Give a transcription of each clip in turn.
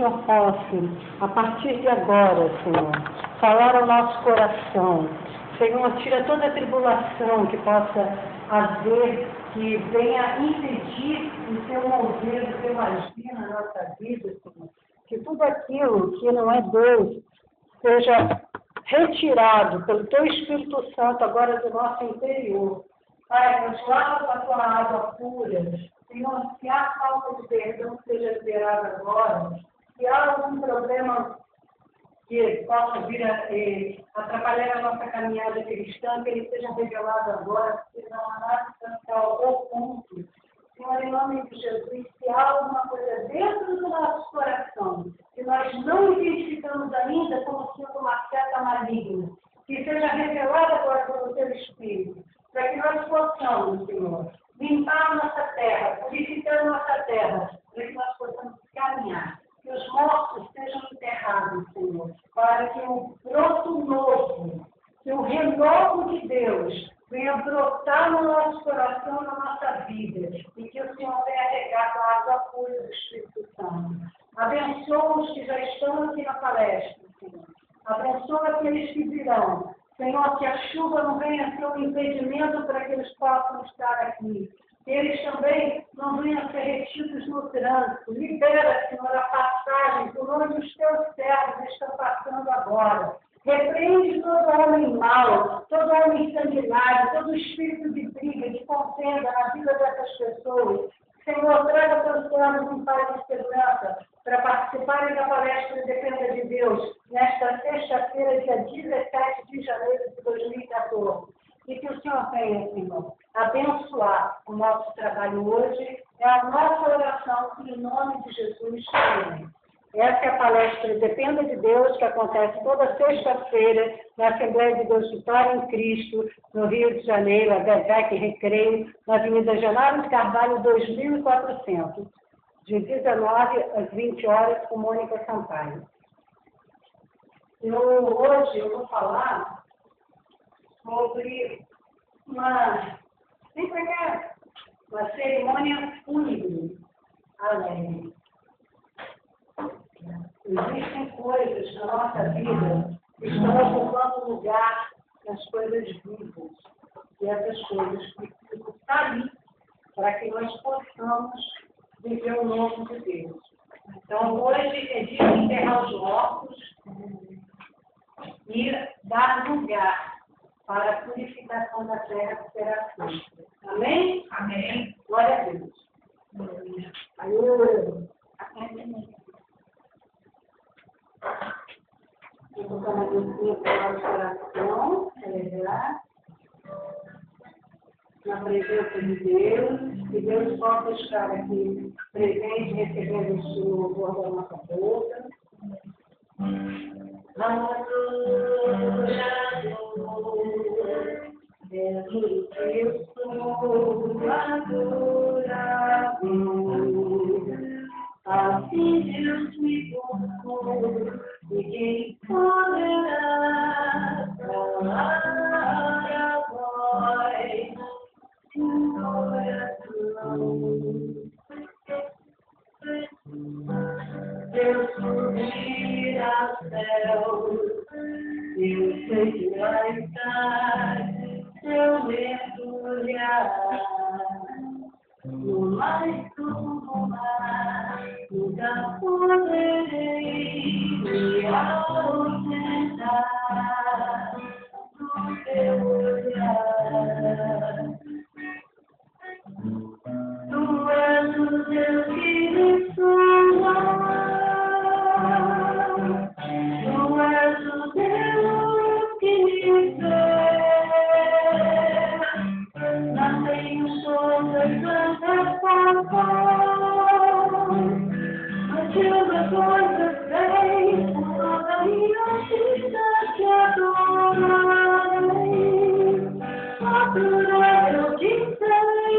Senhor possa, a partir de agora, Senhor, falar ao nosso coração. Senhor, tira toda a tribulação que possa haver, que venha impedir o teu mover, o teu agir na nossa vida, Senhor. Que tudo aquilo que não é Deus seja retirado pelo teu Espírito Santo agora do nosso interior. Pai, nos lava com a tua água pura. Senhor, se há falta de perdão, seja liberada agora. Se há algum problema que possa vir a atrapalhar a nossa caminhada cristã, que ele seja revelado agora, que não há nada que oculto. Senhor, em nome de Jesus, se há alguma coisa dentro do nosso coração que nós não identificamos ainda como sendo uma seta maligna, que seja revelada agora pelo teu Espírito, para que nós possamos, Senhor, limpar a nossa terra, purificar a nossa terra, para que nós possamos caminhar. Que os mortos sejam enterrados, Senhor, para que o broto novo, que o renovo de Deus venha brotar no nosso coração, na nossa vida, e que o Senhor venha regar com a água pura do Espírito Santo. Abençoa os que já estão aqui na palestra, Senhor. Abençoa aqueles que virão. Senhor, que a chuva não venha ser um impedimento para que eles possam estar aqui. Que eles também não venham ser retidos no trânsito. Libera, Senhor, a passagem por onde os teus servos estão passando agora. Repreende todo homem mau, todo homem sanguinário, todo espírito de briga, de contenda na vida dessas pessoas. Senhor, traga teus servos em paz e segurança para participarem da palestra Dependa de Deus, nesta sexta-feira, dia 17 de janeiro de 2014. E que o Senhor venha, Senhor, abençoar o nosso trabalho hoje. É a nossa oração, em nome de Jesus. Amém. Essa é a palestra Dependa de Deus, que acontece toda sexta-feira na Assembleia de Deus Vitória em Cristo, no Rio de Janeiro, a Gazec Recreio, na Avenida Genaro de Carvalho, 2400, de 19 às 20 horas, com Mônica Sampaio. Hoje eu vou falar sobre uma cerimônia fúnebre alegre. Existem coisas na nossa vida que estão ocupando lugar nas coisas vivas. E essas coisas precisam estar ali para que nós possamos viver o novo de Deus. Então, hoje é dia de enterrar os mortos e dar lugar para a purificação da terra que será feita. Amém? Amém. Glória a Deus. Vou colocar uma musiquinha para o nosso coração, celebrar, na presença de Deus, que Deus possa estar aqui presente, recebendo este louvor da nossa boca. Adorador, eu sou adorador, assim Deus me colocou, ninguém poderá calar a voz de oração. Deus subir ao céu, eu sei que vai estar, eu mergulhar no mais profundo mar, nunca poderei me ausentar do teu olhar. Tu és o Deus que me sonha. Tu és o Deus que me vê. Não tenho todas as razões, mas uma coisa sei, por toda a minha vida te adorarei. Adorar eu te sei,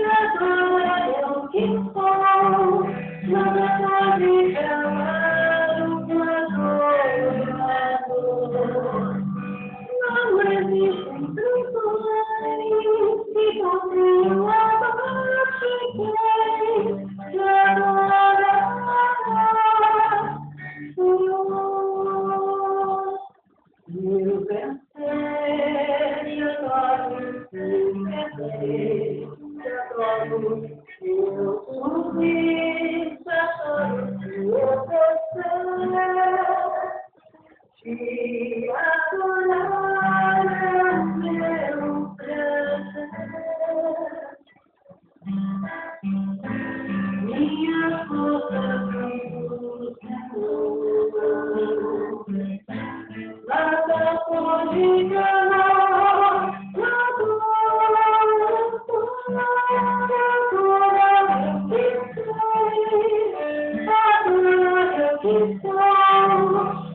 adorar eu te sou, nada pode calar o adorador. Não existem trovões que podem abaixar quem te adora.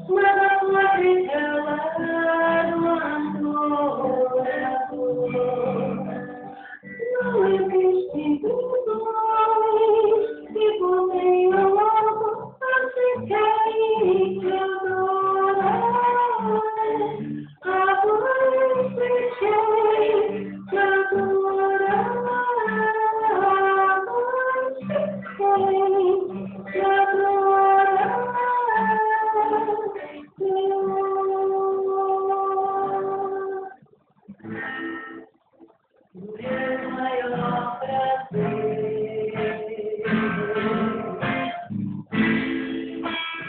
nada pode calar o adorador. Não existe dor que podem logo ficar e te adorar. A voz deixei te adorar. A voz deixei te adorar. Meu maior prazer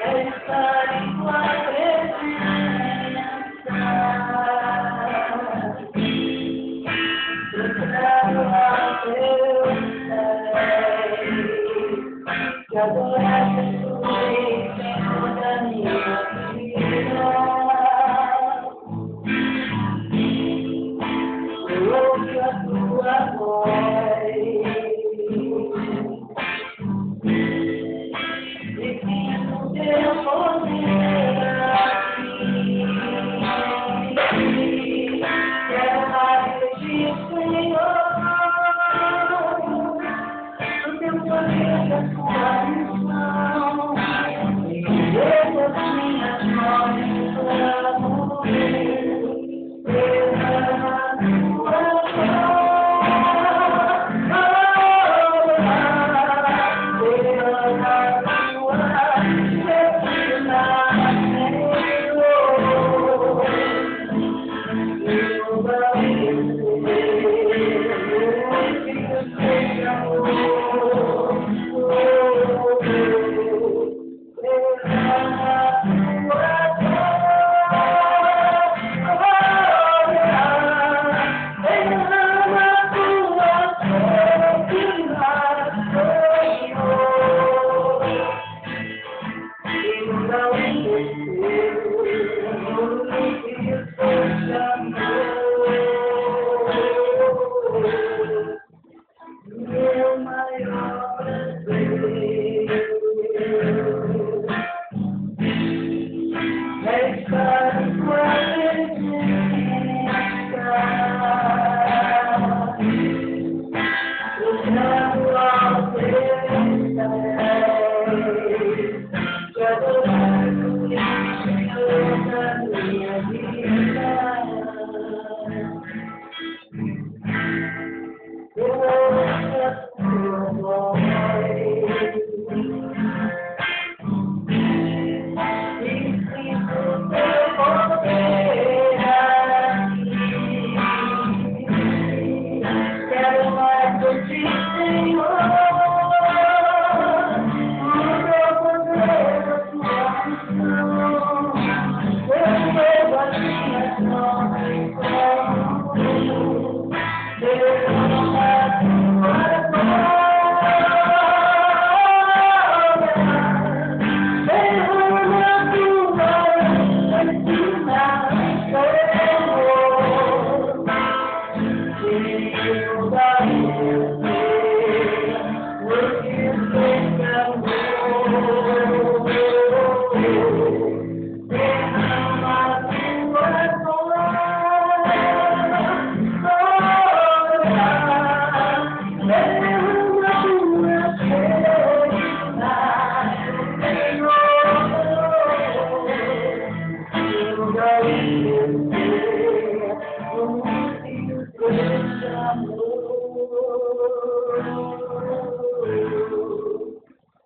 é estar em tua presença, dobrado ao teu pé, te adorar Jesus em toda a minha vida. Ouço a tua voz e sinto teu poder aqui. Quero mais de ti, Senhor, do teu poder, da tua unção. Eu as minhas mãos para morrer. Meu maior prazer é estar em tua presença, dobrado ao teu pé, te adorar Senhor da minha vida. Eu ouço a tua voz e sinto teu poder aqui. Quero mais de ti, Senhor, o teu poder, a tua unção. Eu dou as minhas mãos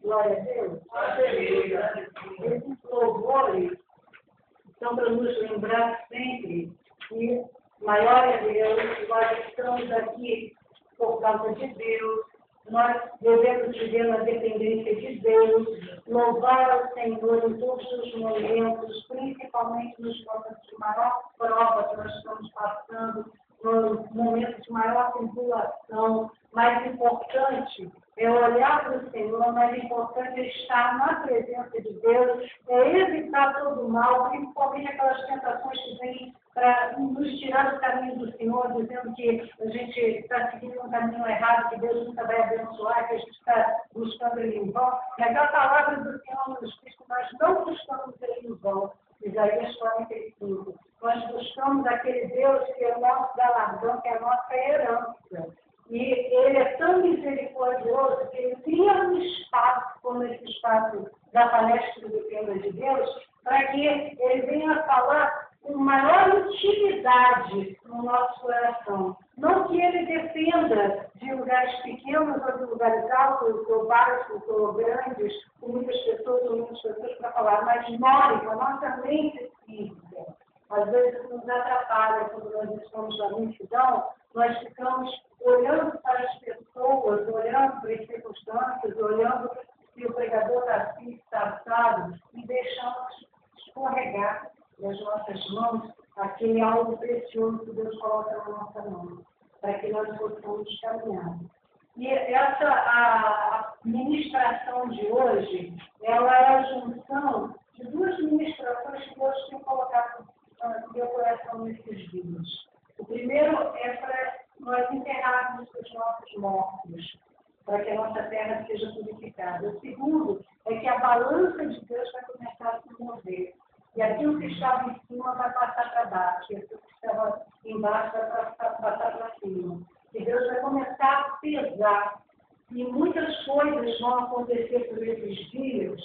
Glória a Deus. Esses louvores são para nos lembrar sempre que maior é Deus, nós estamos aqui por causa de Deus, nós devemos viver na dependência de Deus, louvar ao Senhor em todos os momentos, principalmente nos momentos de maior prova que nós estamos passando, nos momentos de maior tribulação. Mais importante é olhar para o Senhor, mais importante é estar na presença de Deus, é evitar todo o mal, principalmente aquelas tentações que vêm para nos tirar do caminho do Senhor, dizendo que a gente está seguindo um caminho errado, que Deus nunca vai abençoar, que a gente está buscando Ele em vão. Mas a palavra do Senhor nos diz que nós Então, Isaías 45. Nós buscamos aquele Deus que é o nosso galardão, que é a nossa herança. E ele é tão misericordioso que ele cria um espaço, como esse espaço da palestra do Reino de Deus, para que ele venha falar com maior intimidade no nosso coração. Não que ele dependa de lugares pequenos ou de lugares altos, ou baixos, ou grandes, com muitas pessoas para falar, mas nós, a nossa mente física, às vezes nos atrapalha quando nós estamos na multidão, nós ficamos olhando para as pessoas, olhando para as circunstâncias, olhando se o pregador está assim, está assado, e deixamos escorregar nas nossas mãos aquele algo precioso que Deus coloca na nossa mão, para que nós possamos caminhar. E essa a ministração de hoje, ela é a junção de duas ministrações que Deus tem colocado no meu coração nesses dias. O primeiro é para nós enterrarmos os nossos mortos, para que a nossa terra seja purificada. O segundo é que a balança de Deus vai começar a se mover. E aquilo que estava em cima vai passar para baixo, e aquilo que estava embaixo vai passar para cima. E Deus vai começar a pesar. E muitas coisas vão acontecer por esses dias,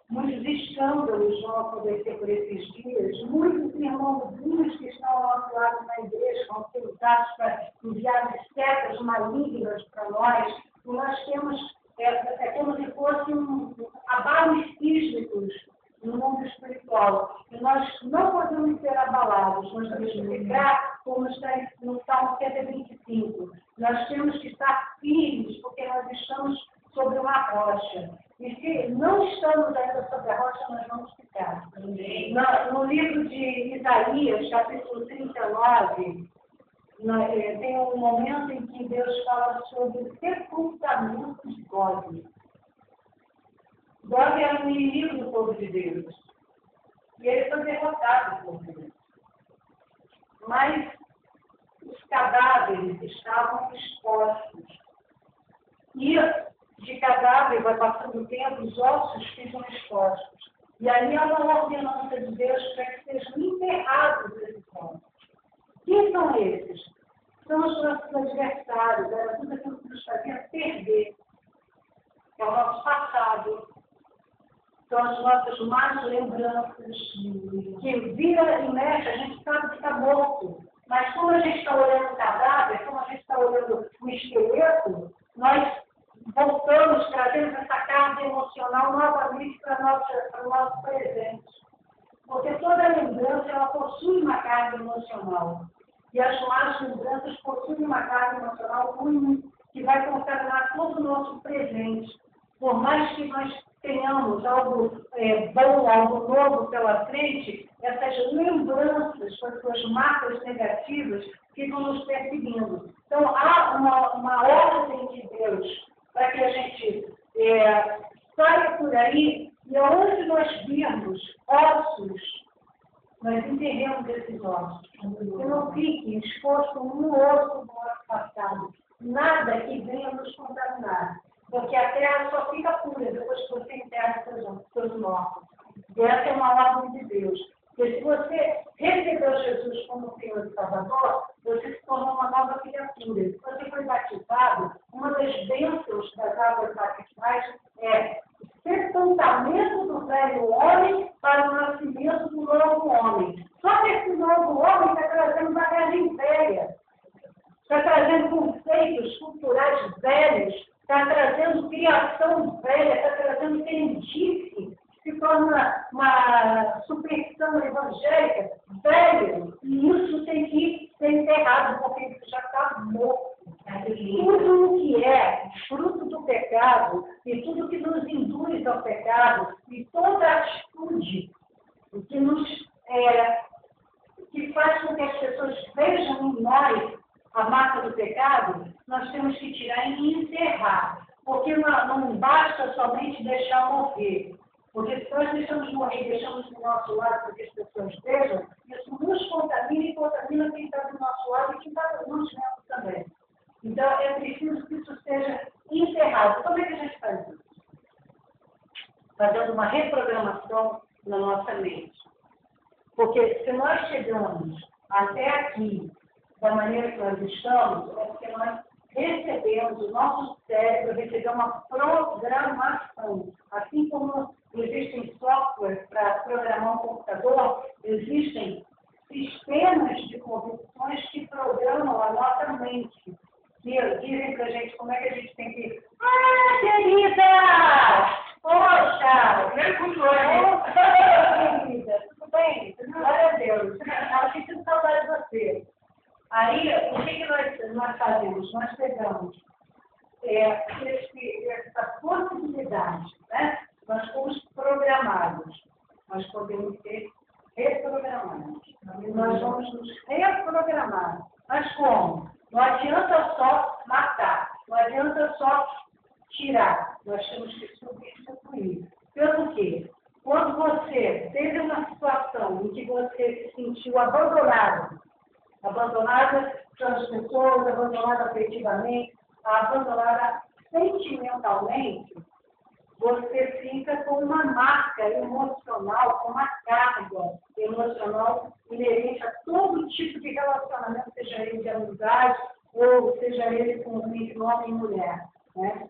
muitos escândalos vão acontecer por esses dias, muitos irmãozinhos que estão ao nosso lado na igreja vão ser usados para enviar setas malignas para nós. E nós temos, é como se fossem abalos sísmicos no mundo espiritual. E nós não podemos ser abalados, nós temos que ficar como está no Salmo 125. Nós temos que estar firmes, porque nós estamos sobre uma rocha. E se não estamos ainda sobre a rocha, nós vamos ficar. No livro de Isaías, capítulo 39, tem um momento em que Deus fala sobre o sepultamento de Gog. Gog era um inimigo do povo de Deus. E ele foi derrotado por Deus. Mas os cadáveres estavam expostos. E de cadáver vai passando o tempo, os ossos ficam expostos. E ali há uma ordenança de Deus para que sejam enterrados esses ossos. Quem são esses? São os nossos adversários, era tudo aquilo que nos fazia perder. É o nosso passado. São as nossas más lembranças, que vira e mexe, a gente sabe que está morto. Mas como a gente está olhando o cadáver, como a gente está olhando o esqueleto, nós voltamos, trazemos essa carga emocional novamente para o nosso presente. Porque toda lembrança, ela possui uma carga emocional. E as más lembranças possuem uma carga emocional ruim, que vai contaminar todo o nosso presente. Por mais que nós tenhamos algo bom, algo novo pela frente, essas lembranças, com as suas marcas negativas, ficam nos perseguindo. Então, há uma ordem de Deus para que a gente saia por aí e onde nós virmos ossos, nós enterremos esses ossos. Que não fique exposto um osso do nosso passado. Nada que venha nos contaminar. Porque a terra só fica pura depois que você enterra seus mortos. E essa é uma ordem de Deus. Porque se você recebeu Jesus como Senhor e Salvador, você se tornou uma nova criatura. Se você foi batizado, uma das bênçãos das águas batismais é o sepultamento do velho homem para o nascimento do novo homem. Só que esse novo homem está trazendo bagagem velha, está trazendo conceitos culturais velhos, está trazendo criação velha, está trazendo crendice, que se torna uma superstição evangélica velha, e isso tem que ser enterrado, porque isso já está morto. Tudo o que é fruto do pecado, e tudo que nos induz ao pecado, e toda atitude que faz com que as pessoas vejam em nós a marca do pecado, nós temos que tirar e enterrar. Porque não basta somente deixar morrer. Porque se nós deixamos morrer e deixamos do nosso lado para que as pessoas vejam, isso nos contamina e contamina quem está do nosso lado e quem está do nosso lado também. Então, é preciso que isso seja enterrado. Como é que a gente faz isso? Fazendo uma reprogramação na nossa mente. Porque se nós chegamos até aqui da maneira que nós estamos, é porque nós recebemos, o nosso cérebro recebeu uma programação. Assim como existem softwares para programar um computador, existem sistemas de convicções que programam a nossa mente. Que dizem para a gente como é que a gente tem que... Ah, querida! Poxa! Querida, tudo bem? Glória a Deus. Eu sinto saudade de você. Aí, o que nós fazemos? Nós pegamos essa possibilidade, né? Nós fomos programados. Nós podemos ser reprogramados. Nós vamos nos reprogramar. Mas como? Não adianta só matar. Não adianta só tirar. Nós temos que substituir. Pelo quê? Quando você teve uma situação em que você se sentiu abandonada pelas pessoas, abandonada afetivamente, abandonada sentimentalmente, você fica com uma marca emocional, com uma carga emocional inerente a todo tipo de relacionamento, seja ele de amizade ou seja ele com homem e mulher. Né?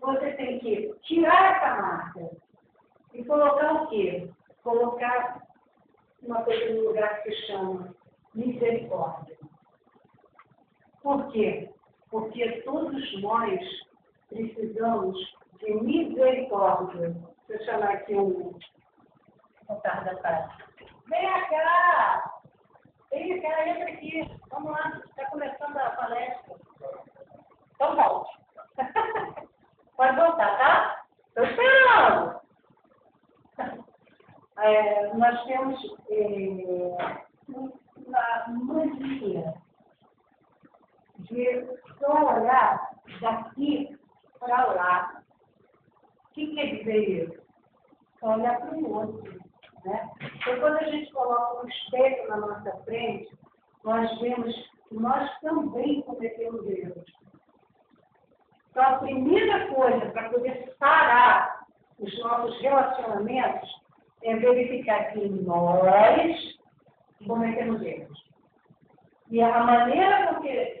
Você tem que tirar essa marca e colocar o quê? Colocar uma coisa no lugar que se chama misericórdia. Por quê? Porque todos nós precisamos de misericórdia. Deixa eu chamar aqui um tarde da tarde. Vem cá! Entra aqui. Vamos lá, está começando a palestra. Então volte. Pode voltar, tá? Estou esperando. Nós temos uma mania de só olhar daqui para lá. O que quer dizer isso? Só olhar para o outro. Né? Então, quando a gente coloca um espelho na nossa frente, nós vemos que nós também cometemos erros. Então, a primeira coisa para poder parar os nossos relacionamentos é verificar que nós cometemos erros. E a maneira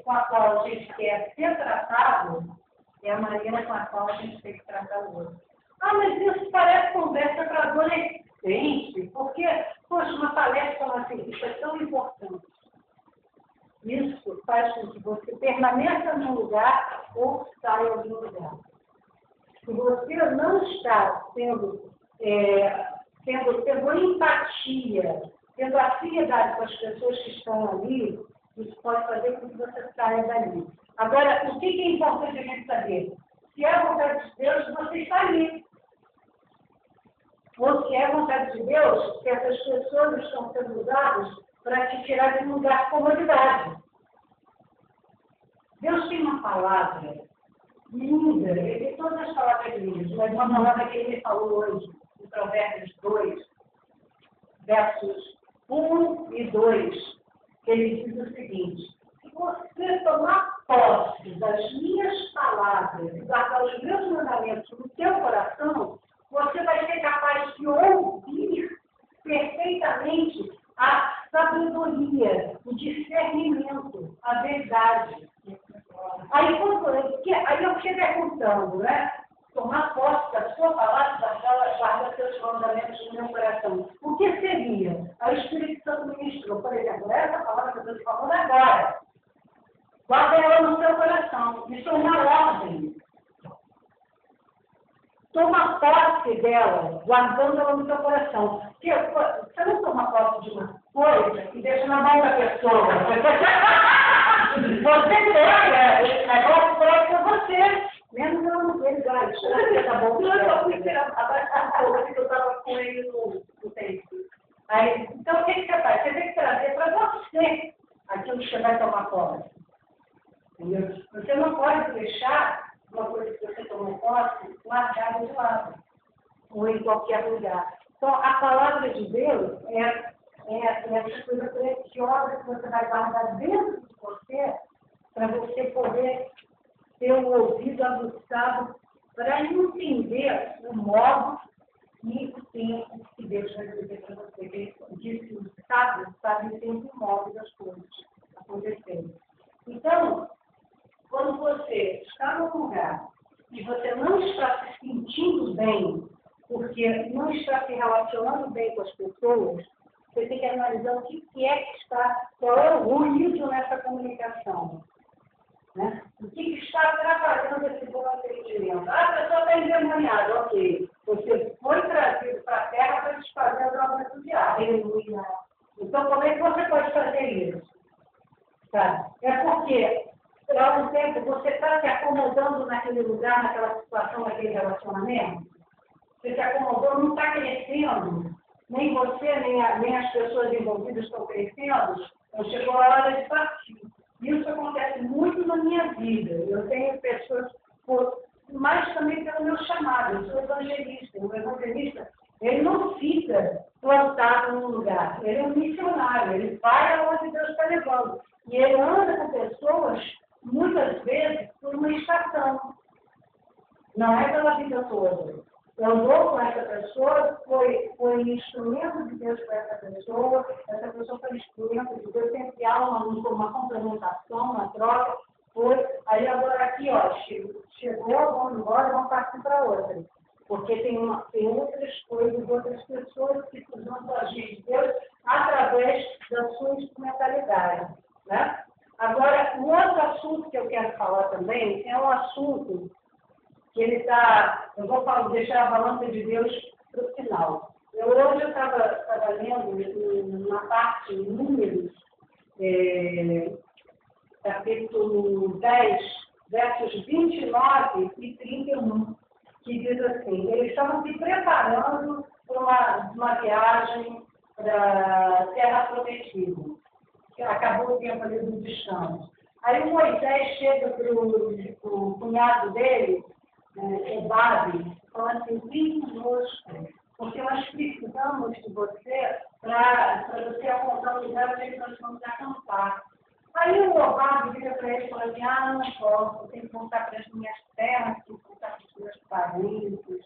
com a qual a gente quer ser tratado é a maneira com a qual a gente tem que tratar o outro. Ah, mas isso parece conversa para adolescente, porque, poxa, uma palestra como assim, isso é tão importante. Isso faz com que você permaneça num lugar ou saia de um lugar. Se você não está tendo empatia, tendo afinidade com as pessoas que estão ali, isso pode fazer com que você saia dali. Agora, o que é importante a gente saber? Se é a vontade de Deus, você está ali. Ou se é a vontade de Deus, que essas pessoas estão sendo usadas para te tirar de um lugar de comodidade. Deus tem uma palavra linda, ele tem todas as palavras lindas, mas uma palavra que ele falou hoje, em Provérbios 2, versos 1 e 2, que ele diz o seguinte: se você tomar posse das minhas palavras e guardar os meus mandamentos no teu coração, você vai ser capaz de ouvir perfeitamente a sabedoria, o discernimento, a verdade. Aí eu fiquei perguntando, né? Tomar posse da sua palavra, guardar seus mandamentos no meu coração. O que seria? Aí o Espírito Santo ministrou, por exemplo, essa palavra que eu estou te falando agora. Guarda ela no seu coração. Isso é uma ordem. Toma posse dela, guardando ela no seu coração. Porque você não toma posse de uma coisa e deixa na mão da pessoa. Você pega esse negócio para você. Menos eu não vejo, tá bom? Eu fui tirar a roupa que eu estava com ele no tempo. Aí, então, o que você faz? Você tem que trazer para você aquilo que você vai tomar posse. Entendeu? Você não pode deixar uma coisa que você tomou posse largada de lado, ou em qualquer lugar. Então, a palavra de Deus é essa coisa preciosa que você vai guardar dentro de você, para você poder ter um ouvido aguçado para entender o modo e o tempo que Deus vai dizer para você que o sábio sempre move as coisas acontecerem. Então, quando você está num lugar e você não está se sentindo bem, porque não está se relacionando bem com as pessoas, você tem que analisar o que é que está, qual é o ruído nessa comunicação. Né? O que está atrapalhando esse bom entendimento? A pessoa está endemoniada, ok. Você foi trazido para a Terra para desfazer as obras do diabo. Então, como é que você pode fazer isso? Tá? É porque, ao mesmo tempo, você está se acomodando naquele lugar, naquela situação, naquele relacionamento. Você se acomodou, não está crescendo. Nem você, nem as pessoas envolvidas estão crescendo. Então, chegou a hora de partir. Isso acontece muito na minha vida. Eu tenho pessoas, mas também pelo meu chamado. Eu sou evangelista. O evangelista, ele não fica plantado num lugar. Ele é um missionário. Ele vai aonde Deus está levando. E ele anda com pessoas, muitas vezes, por uma estação. Não é pela vida toda. Eu andou com essa pessoa, foi instrumento de Deus para essa pessoa foi instrumento de Deus, sempre há uma complementação, uma troca, aí agora aqui, ó, chegou, vamos embora, vamos partir para outra. Porque tem outras coisas, outras pessoas que precisam agir de Deus através da sua instrumentalidade. Né? Agora, um outro assunto que eu quero falar também é um assunto que ele está, eu vou deixar a balança de Deus para o final. Hoje eu estava lendo na parte de números, capítulo 10, versos 29 e 31, que diz assim, eles estavam se preparando para uma viagem para a Terra Prometida, que acabou o tempo ali do descanso. Aí o Moisés chega para o cunhado dele, o Babi, falando assim, vem conosco, porque nós precisamos de você para você apontar o lugar onde nós vamos acampar. Aí o Babi vira para ele e fala assim, não posso, eu tenho que voltar para as minhas terras, tenho que voltar para os meus parentes.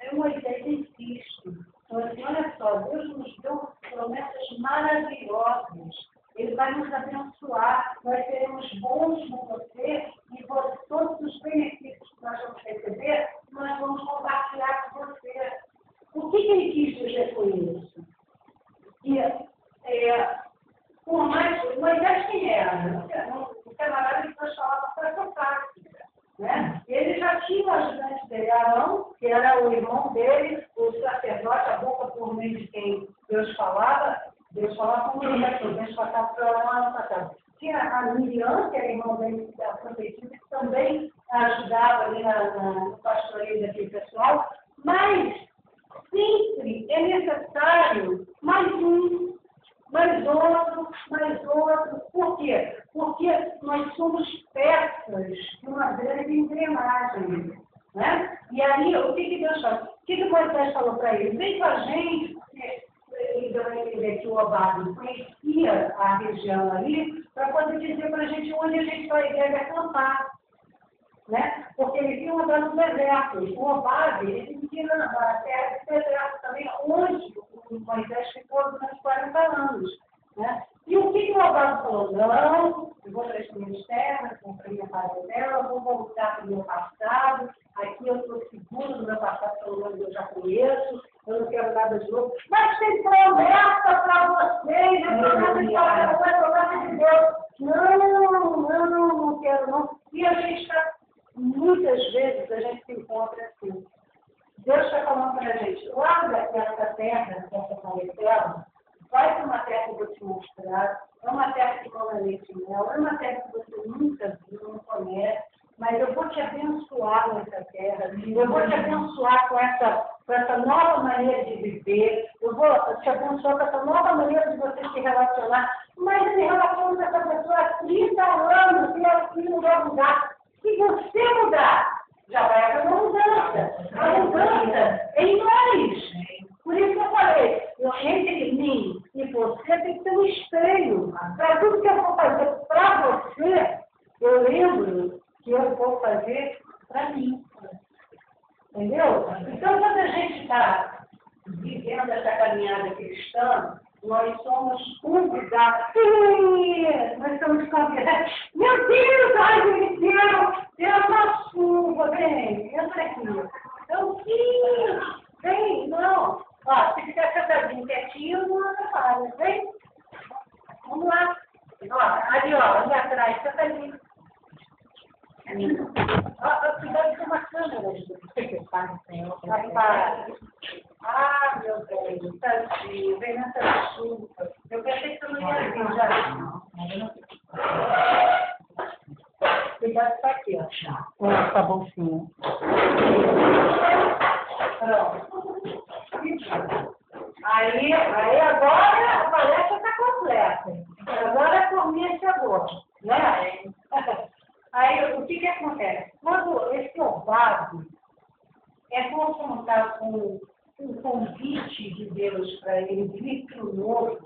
Aí o Moisés insiste, fala assim, olha só, Deus nos deu promessas maravilhosas. Ele vai nos abençoar, nós seremos bons com você e todos os benefícios que nós vamos receber, nós vamos compartilhar com você. O que ele quis dizer com isso? Por mais, Moisés quem era? O camarada que nós falávamos para essa prática. Né? Ele já tinha o ajudante dele, Arão, que era o irmão dele, o sacerdote, a boca por meio de quem Deus falava como ele vai ser, Deus passava para lá no passado. Tinha a Miriam, que era irmão dele, da profetisa, que também ajudava ali no pastoreio daquele pessoal, mas sempre é necessário mais um, mais outro. Por quê? Porque nós somos peças de uma grande engrenagem. Né? E aí, o que Deus falou? O que Moisés falou para ele? Vem com a gente, porque ele deu a entender que o Obade conhecia a região ali, para poder dizer para a gente onde a gente deve acampar. Né? Porque ele tinha andado no deserto. O Obade, ele tinha na terra do deserto também, onde o Moisés ficou durante 40 anos. Né? E o que o Obade falou? Não, eu vou para as minhas terras, vou para a minha parentela, vou voltar para o meu passado, aqui eu estou seguro do meu passado, pelo menos eu já conheço, eu não quero nada de novo. Mas tem promessa para vocês, a promessa de Deus. Não quero não. E a gente está, muitas vezes, a gente se encontra assim. Deus está falando para a gente, larga essa terra, essa parentela, vai para uma terra que eu vou te mostrar, é uma terra que não é leite e mel, é uma terra que você nunca viu, não conhece, mas eu vou te abençoar nessa terra, eu vou te abençoar com essa nova maneira de viver, eu vou te abençoar com essa nova maneira de você se relacionar, mas se relaciona com essa pessoa há 30 anos e aqui não vai mudar. Se você mudar, já vai haver uma mudança. A mudança é em nós. Por isso que eu falei, entre mim e você tem que ter um espelho. Para tudo que eu vou fazer para você, eu lembro que eu vou fazer para mim. Entendeu? Então, quando a gente está vivendo dentro dessa caminhada cristã, nós somos convidados. Sim, nós somos convidados. Meu Deus, ai, meu Deus, tem uma chuva, vem, entra aqui. Então, sim, vem, não. Ó, se ficar sentadinho quietinho, não atrapalha, vem. Vamos lá. Ó, ali, ó, ali atrás, sentadinho. Ó, cuidado com uma câmera. Ah, meu Deus, tadinho, vem nessa chuva. Eu pensei que eu não ia vir já. Cuidado com aqui, ó. Tá bom, sim. Pronto. Aí agora a palestra está completa. Agora a turminha chegou, né? Aí o que acontece? Quando esse ovado é confrontado com um convite de Deus para ele vir para o novo,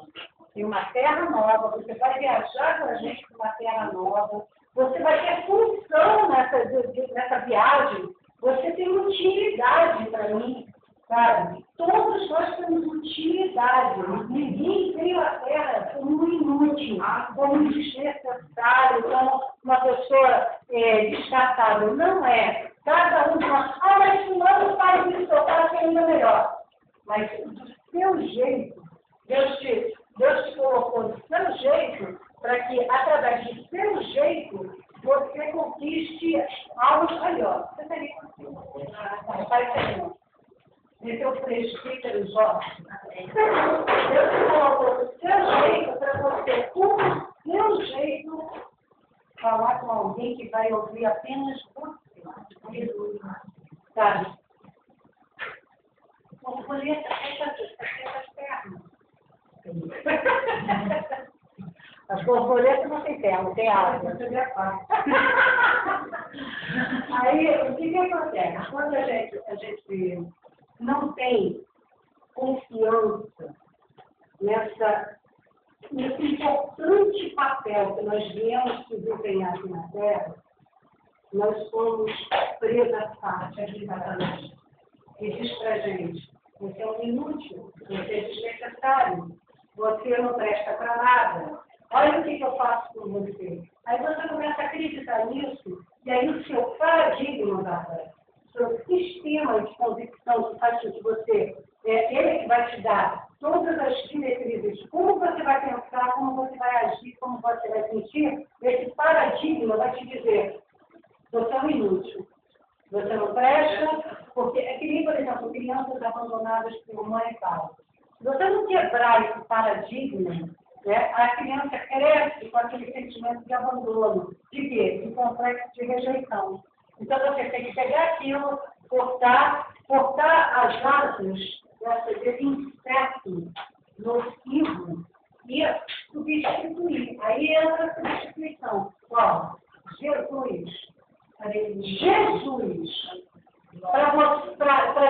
em uma terra nova, você vai viajar com a gente para uma terra nova, você vai ter função nessa viagem, você tem utilidade para mim, sabe? Todos nós temos utilidade, ninguém veio à terra como um inútil, como um desnecessário, como uma pessoa descartável, não é. Cada um de nós, mas fulano faz isso, eu faço ainda melhor. Mas do seu jeito, Deus te colocou do seu jeito, para que, através do seu jeito, você conquiste algo melhor. Você teria conquistado. Esse é o presbítero Jorge. Deus te colocou do seu jeito, para você, com o seu jeito, falar com alguém que vai ouvir apenas você. Sabe? Borboleta, fecha as pernas. As borboletas não têm perna, tem asa. Aí, o que acontece? Quando a gente não tem confiança nesse importante papel que nós viemos desempenhar aqui na Terra, nós somos presa fácil aqui exatamente. E diz para a gente, você é um inútil, você é desnecessário, você não presta para nada. Olha o que eu faço com você. Aí você começa a acreditar nisso, e aí o seu paradigma da fé, o seu sistema de convicção que faz com que você, ele que vai te dar todas as diretrizes, como você vai pensar, como você vai agir, como você vai sentir, esse paradigma vai te dizer, você é um inútil. Você não presta, porque é que nem, por exemplo, crianças abandonadas por mãe e pai. Se você não quebrar esse paradigma, né, a criança cresce com aquele sentimento de abandono. De quê? De complexo de rejeição. Então você tem que pegar aquilo, cortar as laços desse inseto nocivo e substituir. Aí entra a substituição. Ó, Jesus. Para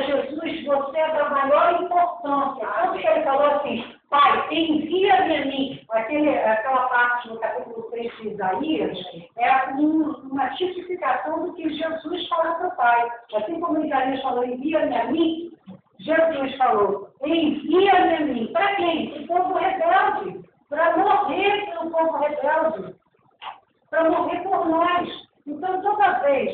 Jesus, você é da maior importância. Quando ele falou assim, Pai, envia-me a mim, aquela parte no capítulo 3 de Isaías, é uma tipificação do que Jesus falou para o Pai. Assim como Isaías falou, envia-me a mim, Jesus falou, envia-me a mim. Para quem? Para o povo rebelde. Para morrer pelo povo rebelde. Para morrer por nós. Então, toda vez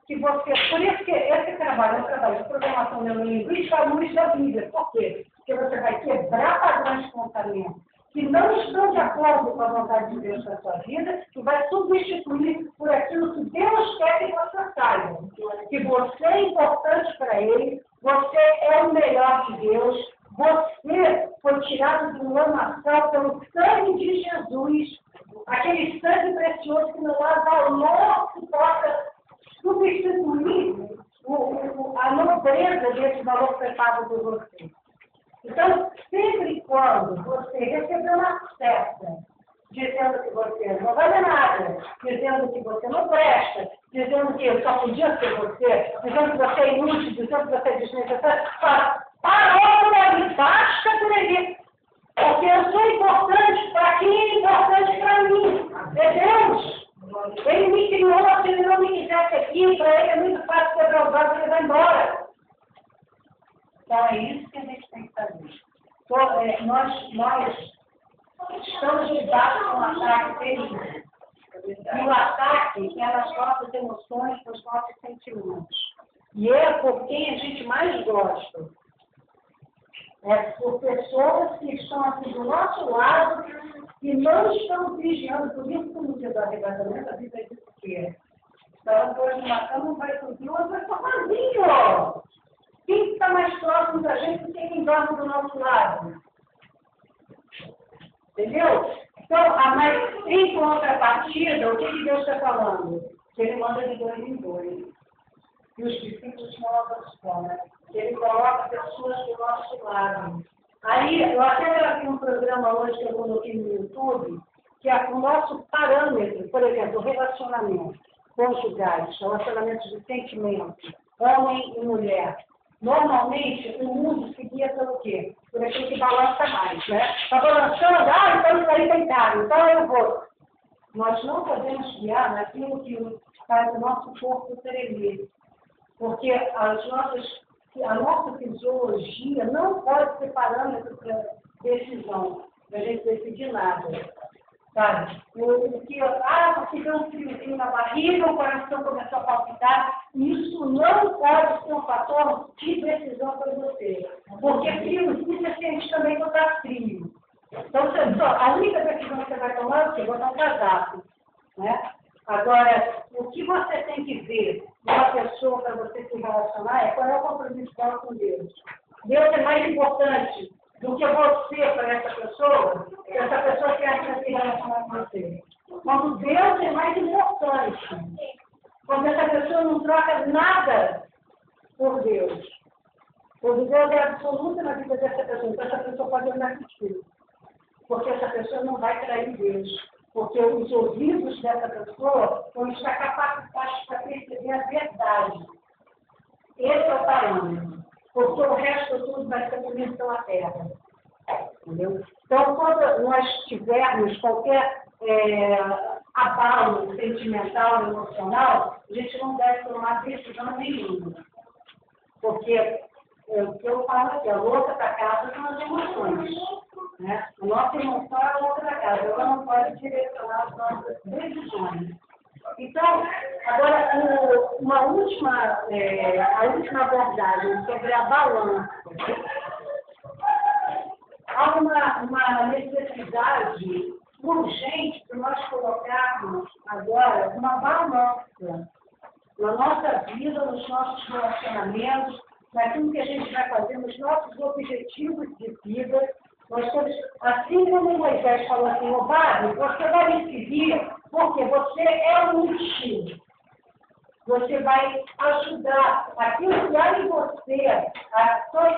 que você... Por isso que esse trabalho é um trabalho de programação neurolinguística à luz da Bíblia. Por quê? Porque você vai quebrar padrões de pensamento que não estão de acordo com a vontade de Deus na sua vida e vai substituir por aquilo que Deus quer que você saiba. Que você é importante para Ele, você é o melhor de Deus, você foi tirado do lamaçal pelo sangue de Jesus, aquele sangue precioso que não há valor que possa substituir a nobreza desse valor que foi pago por você. Então, sempre e quando você receber uma festa dizendo que você não vale nada, dizendo que você não presta, dizendo que só podia ser você, dizendo que você é inútil, dizendo que você é desnecessário, parou por ali, basta por ali. Porque eu sou importante para quem é importante para mim. É Deus. Ele me criou, se ele não me quisesse aqui, para ele é muito fácil quebrar o vaso e ele vai embora. Então é isso que a gente tem que fazer. nós estamos debaixo de um ataque terrível. E o ataque é nas nossas emoções, nos nossos sentimentos. E é por quem a gente mais gosta. É por pessoas que estão aqui do nosso lado e não estão vigiando. Por isso que no dia do arrebatamento a Bíblia diz o quê? Então, depois de uma cama, vai subir, o outro vai estar sozinho. Quem está mais próximo da gente do que quem dorme do nosso lado? Entendeu? Então, mas em contrapartida, o que Deus está falando? Que Ele manda de 2 em 2. E os discípulos não abandonam. Ele coloca pessoas do nosso lado. Aí, eu até gravei um programa hoje que eu coloquei no YouTube, que é o nosso parâmetro, por exemplo, relacionamento conjugais, relacionamentos de sentimento, homem e mulher. Normalmente, o mundo se guia pelo quê? Por aquilo que balança mais, né? Está balançando, então isso aí tem caro, então eu vou. Nós não podemos guiar naquilo que faz o nosso corpo tremer. Porque a nossa fisiologia não pode ser parâmetro para decisão, para a gente decidir nada. Sabe? Porque deu um friozinho na barriga, o coração começou a palpitar, isso não pode ser um fator de decisão para você. Porque frio, você sente também quando está frio. Então, a única decisão que você vai tomar é o quê? Botar um casaco. Né? Agora, o que você tem que ver numa pessoa para você se relacionar é qual é o compromisso dela com Deus. Deus é mais importante do que você para essa pessoa quer se relacionar com você. Quando Deus é mais importante, quando essa pessoa não troca nada por Deus, quando Deus é absoluto na vida dessa pessoa, então essa pessoa pode andar contigo. Porque essa pessoa não vai trair Deus. Porque os ouvidos dessa pessoa vão estar capacitados para perceber a verdade. Esse é o parâmetro. Porque o resto tudo vai ser comido pela terra. Entendeu? Então, quando nós tivermos qualquer abalo sentimental, emocional, a gente não deve tomar decisão nenhuma. Porque o que eu falo aqui, a louca da casa são as emoções. Né? A nossa emoção é a louca da casa, ela não pode direcionar as nossas decisões. Então, agora, a última abordagem sobre a balança. Há uma necessidade urgente para nós colocarmos agora uma balança na nossa vida, nos nossos relacionamentos, naquilo que a gente vai fazer, nos nossos objetivos de vida. Nós temos, assim como Moisés falou assim, ô Bárbara, você vai me seguir porque você é útil. Você vai ajudar aquilo que há em você,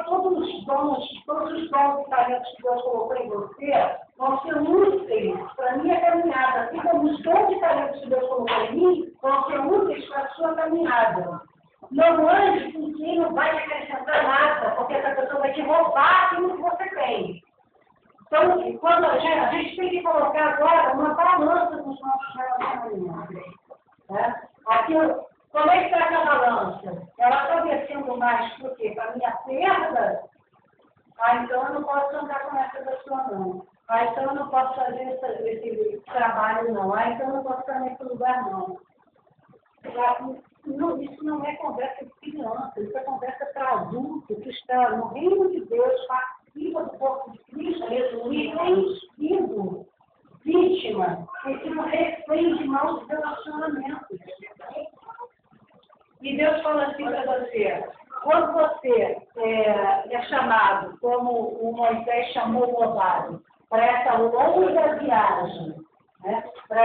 todos os dons e talentos que Deus colocou em você, vão ser úteis para a minha caminhada. Assim como os dons e talentos que Deus colocou em mim, vão ser úteis para a sua caminhada. Não ande com quem não vai te acrescentar nada, porque essa pessoa vai te roubar aquilo que você tem. Então, quando a gente tem que colocar agora uma balança nos nossos relacionamentos. Né? Aquilo, como é que está essa balança? Ela está descendo mais por quê? Para a minha perda? Então eu não posso andar com essa pessoa, não. Então eu não posso fazer esse trabalho, não. Então eu não posso estar nesse lugar, não. Isso não é conversa de criança, isso é conversa para adulto que está no reino de Deus, participa do corpo de Cristo e tem sido vítima, tem sido refém de maus relacionamentos. E Deus fala assim para você, quando você é chamado, como o Moisés chamou o Obário, para essa longa viagem, né? Para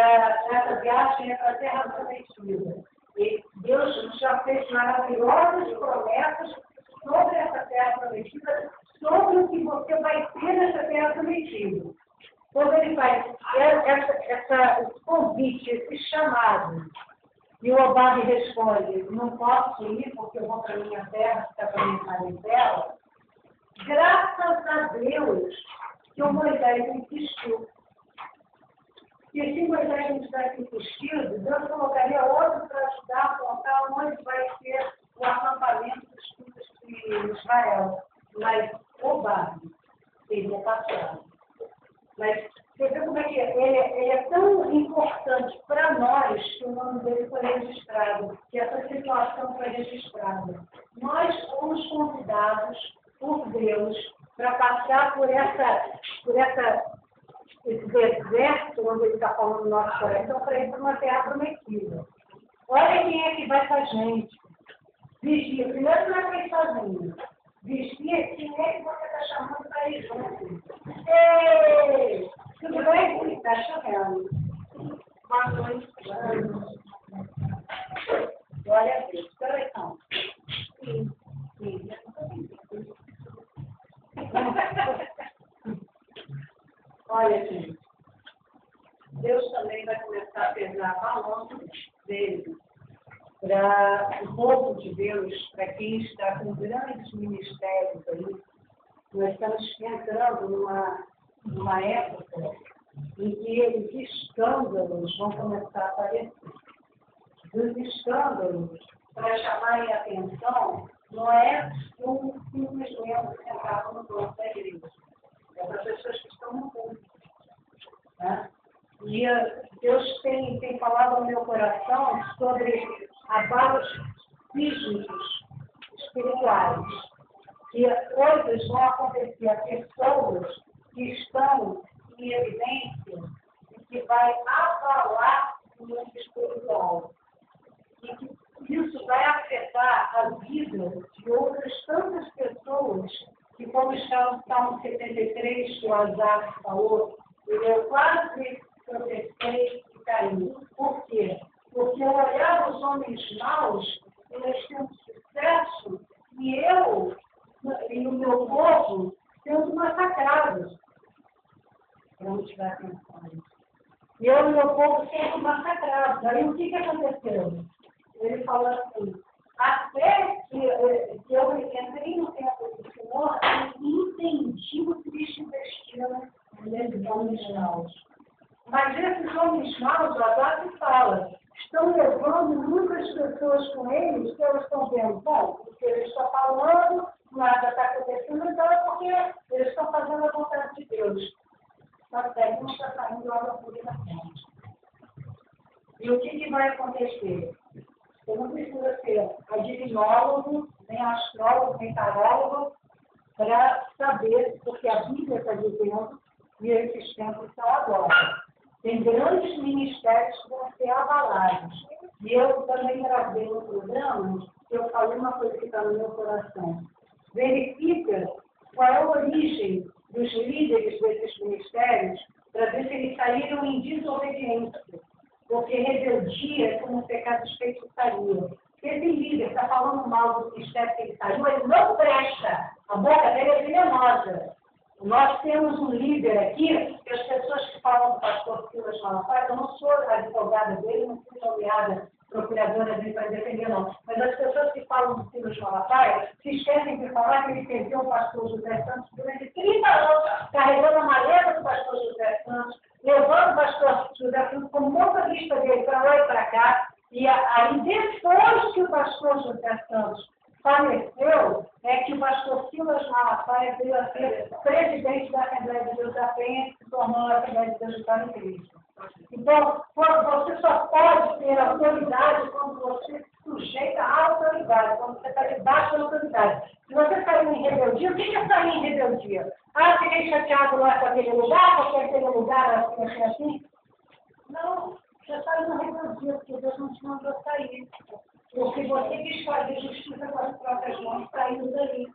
essa viagem para a Terra Prometida. E Deus já fez maravilhosas promessas sobre essa Terra Prometida, sobre o que você vai ter nessa Terra Prometida. Quando ele faz esse convite, esse chamado, e o Obário responde, não posso ir porque eu vou para a minha terra, que está para minha parentela, graças a Deus que o Moisés insistiu. E se Moisés não tivesse insistido, Deus colocaria outro para ajudar a apontar onde vai ser o acampamento dos filhos de Israel. Mas Obário seria passado. Mas você vê como é que ele é tão importante para nós que o nome dele foi registrado, que essa situação foi registrada. Nós fomos convidados por Deus para passar por esse deserto onde ele está falando no nosso coração, para ir para uma terra prometida. Olha quem é que vai com a gente. Vigia, primeiro não é para ir sozinho. Vigia, quem é que você está chamando para ir junto? Ei! Tudo bem? Está chovendo. Boa noite. Glória a Deus. Espera aí, então. Sim. Olha, gente. Deus também vai começar a pesar balanço dele para o povo de Deus, para quem está com grandes ministérios aí. Nós estamos entrando numa época em que os escândalos vão começar a aparecer. Os escândalos, para chamarem a atenção, não é um simples membro sentado no banco da igreja. É para pessoas que estão no culto. Né? E Deus tem falado no meu coração sobre abalos sísmicos espirituais, que coisas vão acontecer a pessoas que estão em evidência e que vai abalar o mundo espiritual. E que isso vai afetar a vida de outras tantas pessoas que, como está no Salmo 73, que o Azar falou, eu quase tropecei e caí. Por quê? Porque eu olhava os homens maus, eles tendo sucesso, e eu e o meu povo sendo massacrados. Vamos tirar atenção. E eu e o meu povo sendo massacrados. Aí o que aconteceu? Ele falou assim, até que eu entrei no tempo do Senhor e entendi o triste destino desses homens maus. Mas esses homens maus, o Adão fala, estão levando muitas pessoas com eles, que eles estão vendo, bom, porque eles estão falando, nada está acontecendo, então é porque eles estão fazendo a vontade de Deus. Só que daí não está saindo água pura da frente. E o que vai acontecer? Você não precisa ser adivinólogo, nem astrólogo, nem tarólogo, para saber, porque a Bíblia está dizendo que esses tempos são agora. Tem grandes ministérios que vão ser abalados. E eu também gravei no programa, que eu falei uma coisa que está no meu coração. Verifica qual é a origem dos líderes desses ministérios, para ver se eles saíram em desobediência. Porque rebeldia é como um pecado de feitiçaria. Esse líder está falando mal do ministério que ele saiu, ele não presta. A boca dele é venenosa. Nós temos um líder aqui, que as pessoas que falam do pastor Silas Malafaia, eu não sou advogada dele, não fui nomeada procuradora dele para defender, não. Mas as pessoas que falam do Silas Malafaia se esquecem de falar que ele perdeu o pastor José Santos durante 30 anos, carregando a maleta do pastor José Santos, levando o pastor José Santos como motorista dele para lá e para cá. E aí, depois que o pastor José Santos faleceu, é que o pastor Silas Malafaia veio a ser presidente da Assembleia de Deus da Penha, que se tornou a Assembleia de Deus do Pai em Cristo. Então, você só pode ter autoridade quando você se sujeita à autoridade, quando você está debaixo da autoridade. Se você saiu em rebeldia, o que é sair em rebeldia? Ah, fiquei chateado lá com aquele lugar, porque aquele lugar assim, assim. Não, você saiu na rebeldia, porque Deus não te mandou sair. Porque você quis fazer justiça com as próprias mãos, saindo dali.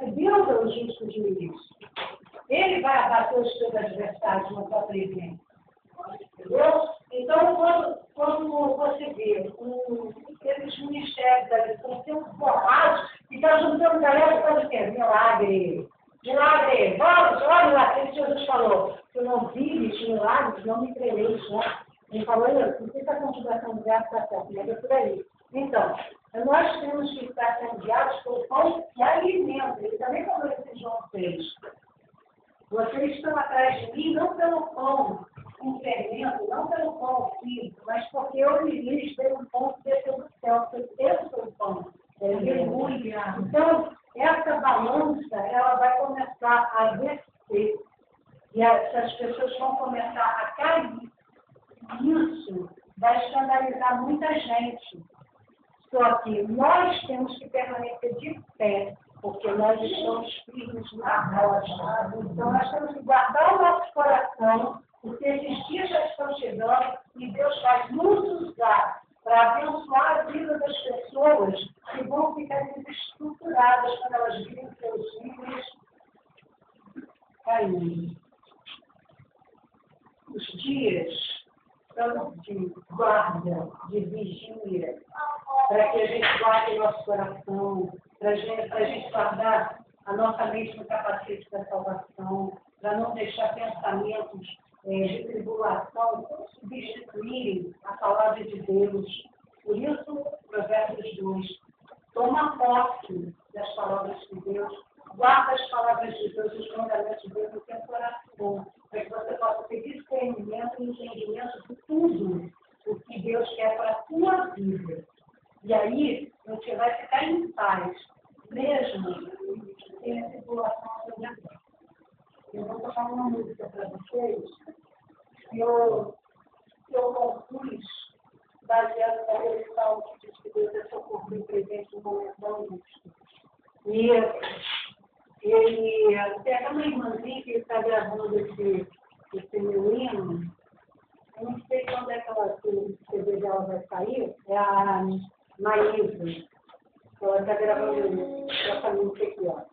Deus é o justo juiz. Ele vai abater os seus adversários na sua presença. Entendeu? Então, quando você vê esses ministérios ali estão sendo formados e estão juntando galera para dizer milagre. Milagre, vamos, olha lá, que Jesus falou. Se eu não vives milagres, não me crereis, né? Ele falou, não sei se a conjugação de verbo está certa, mas é por aí. Então, nós temos que estar sendo guiados pelo pão que alimenta. Ele também falou isso em João 6. Vocês estão atrás de mim não pelo pão com fermento, não pelo pão físico, mas porque eu lhes dei um pão que desceu do céu, que eu sou o pão. Aleluia. Então, essa balança, ela vai começar começar a descer. E essas pessoas vão começar a cair. Isso vai escandalizar muita gente. Só que nós temos que permanecer de pé, porque nós estamos firmes na rocha. Então, nós temos que guardar o nosso coração, porque esses dias já estão chegando e Deus vai nos usar para abençoar a vida das pessoas que vão ficar desestruturadas quando elas virem seus filhos caindo. Os dias são de guarda, de vigília, para que a gente guarde o nosso coração, para a gente guardar a nossa mente no capacete da salvação, para não deixar pensamentos de tribulação substituírem a palavra de Deus. Por isso, Provérbios 2, toma posse das palavras de Deus, guarda as palavras de Deus, os mandamentos de Deus no teu coração, para que você possa ter discernimento e entendimento de tudo o que Deus quer para a tua vida. E aí, você vai ficar em paz, mesmo sem a tribulação sobre a vida. Eu vou tocar uma música para vocês que eu compus baseado na religião que diz que Deus é socorro e presente no momento da angústia. E ele tem até uma irmãzinha que está gravando esse meu hino. Eu não sei quando é que o CD dela vai sair, é a Maísa. Ela está gravando essa música aqui, ó.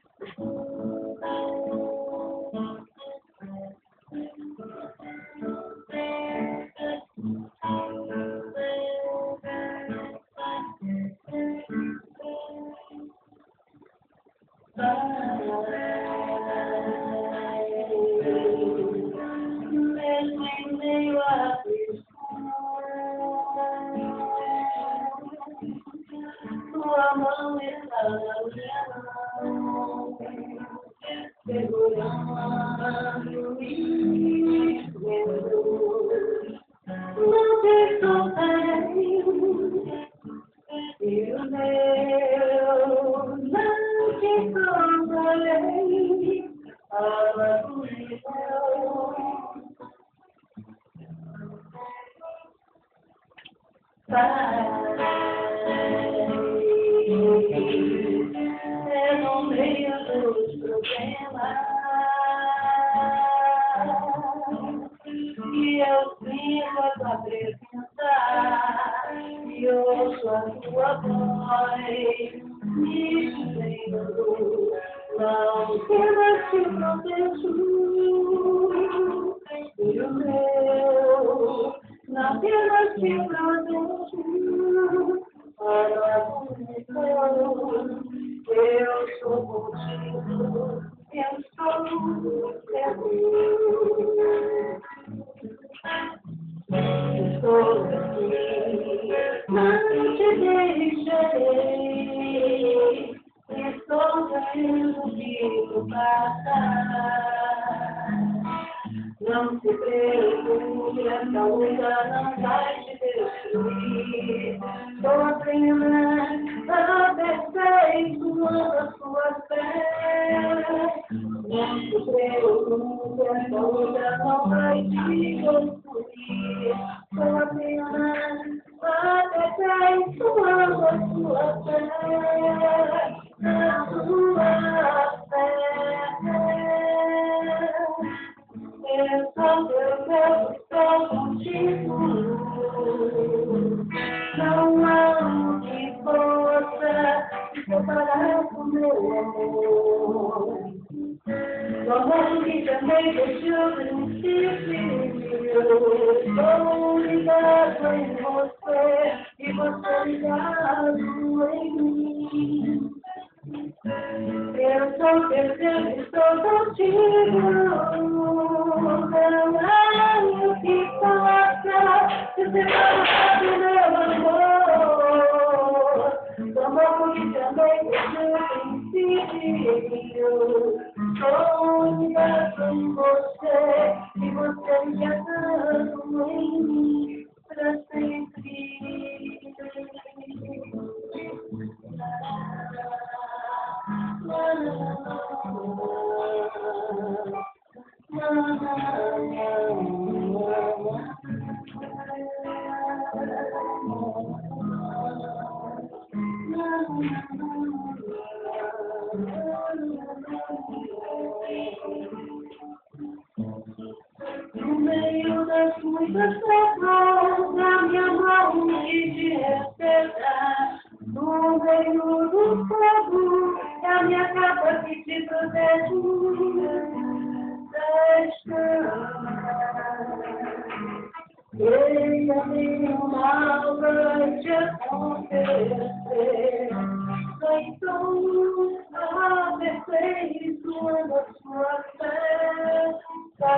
Mesmo em meio à tua mão está na minha mão, segurando-me, não te soltarei, filho meu, não te soltarei, amado meu. É no meio dos problemas que eu sinto a tua presença e ouço a tua voz me dizendo: não temas, te protejo, filho meu. Não temas, te protejo, para eu sou contigo, eu sou estou aqui, não te deixarei, estou vendo que tu passar. Não se preocupe, essa luta não vai te destruir. Sou apenas aperfeiçoando a sua fé. Não se preocupe, essa luta não vai te destruir. Sou apenas aperfeiçoando a sua fé. A sua fé. Eu estou contigo, não há um que possa separar do meu amor. O amor que também deixou de estou ligado em você e você ligado em mim. Eu sou teu Deus, estou contigo. Não há o que possa te separar do meu amor. Do amor que também deixou princípio. Estou ligado em você e você ligado em mim para sempre. La la la la la. No meio das muitas pessoas, a minha mão me despertar. No meio do fogo, a minha capa que te protege da estrada. Deixa-me o mal pra te acontecer. Então, aperfeiçoando a sua fé.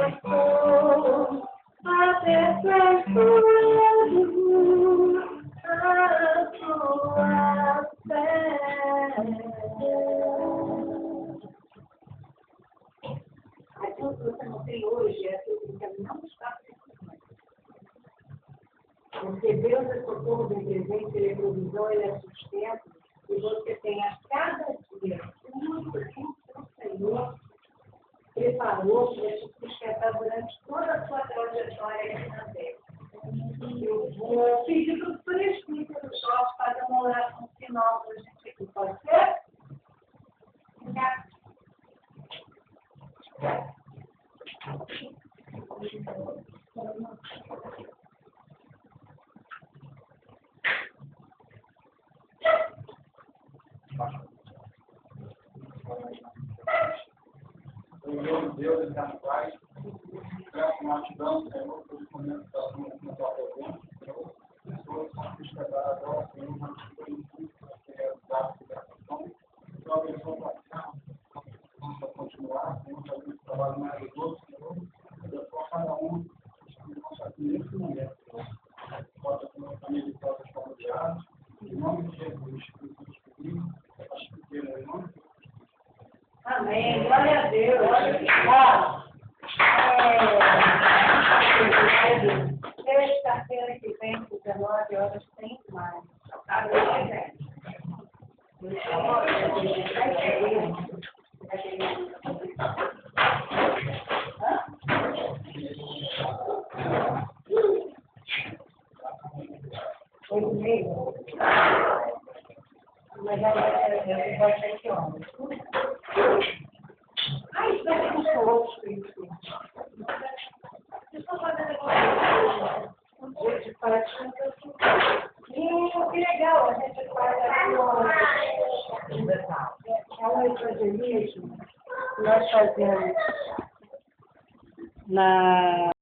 Estou aperfeiçoando a sua fé. Aquilo que você não tem hoje é aquilo que você não está precisando. Porque Deus é socorro bem presente, Ele é provisão, Ele é sustento, e você tem a cada dia tudo que o Senhor preparou para te sustentar durante toda a sua trajetória aqui na terra. Eu vou pedir para os presbíteros jovens fazer uma oração final para a gente aqui, pode ser? Deus está no Pai, graças a gratidão, Senhor, por momento da tua presença, Senhor, pessoas são despertadas agora, Senhor, mas foi muito realizado a gravação, então a pessoa para continuar, Senhor, fazer esse trabalho mais dos outros, Senhor, abençoa cada um que está aqui nesse momento, Senhor, pode ter uma família que possa estar rodeada, em nome de Jesus, que nos pedimos, acho que pelo nome de Jesus. Amém. Glória a Deus. Sexta-feira que vem, 19 horas, tem mais. Amém. Mas vai ser que horas? Ai, isso vai ser um outro espírito. Estou fazendo agora. Gente, faz que legal, a gente faz aqui é um evangelismo que nós fazemos na